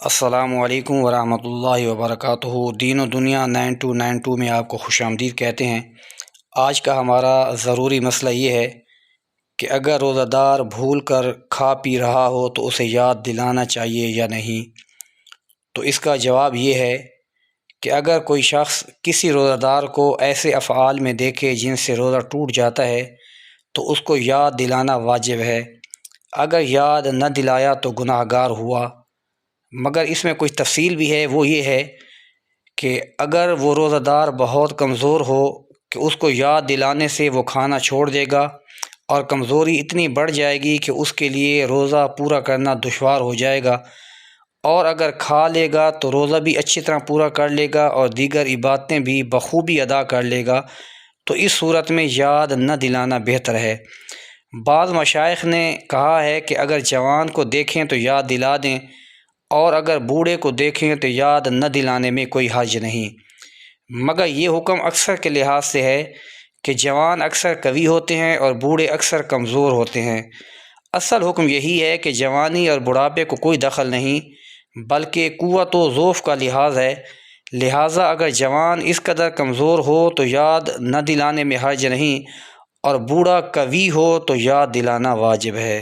السلام علیکم ورحمۃ اللہ وبرکاتہ۔ دین و دنیا 9292 میں آپ کو خوش آمدید کہتے ہیں۔ آج کا ہمارا ضروری مسئلہ یہ ہے کہ اگر روزہ دار بھول کر کھا پی رہا ہو تو اسے یاد دلانا چاہیے یا نہیں۔ تو اس کا جواب یہ ہے کہ اگر کوئی شخص کسی روزہ دار کو ایسے افعال میں دیکھے جن سے روزہ ٹوٹ جاتا ہے تو اس کو یاد دلانا واجب ہے۔ اگر یاد نہ دلایا تو گناہ گار ہوا، مگر اس میں کچھ تفصیل بھی ہے۔ وہ یہ ہے کہ اگر وہ روزہ دار بہت کمزور ہو کہ اس کو یاد دلانے سے وہ کھانا چھوڑ دے گا اور کمزوری اتنی بڑھ جائے گی کہ اس کے لیے روزہ پورا کرنا دشوار ہو جائے گا، اور اگر کھا لے گا تو روزہ بھی اچھی طرح پورا کر لے گا اور دیگر عبادتیں بھی بخوبی ادا کر لے گا، تو اس صورت میں یاد نہ دلانا بہتر ہے۔ بعض مشائخ نے کہا ہے کہ اگر جوان کو دیکھیں تو یاد دلا دیں، اور اگر بوڑھے کو دیکھیں تو یاد نہ دلانے میں کوئی حرج نہیں، مگر یہ حکم اکثر کے لحاظ سے ہے کہ جوان اکثر قوی ہوتے ہیں اور بوڑھے اکثر کمزور ہوتے ہیں۔ اصل حکم یہی ہے کہ جوانی اور بڑھاپے کو کوئی دخل نہیں، بلکہ قوت و ضعف کا لحاظ ہے۔ لہٰذا اگر جوان اس قدر کمزور ہو تو یاد نہ دلانے میں حرج نہیں، اور بوڑھا قوی ہو تو یاد دلانا واجب ہے۔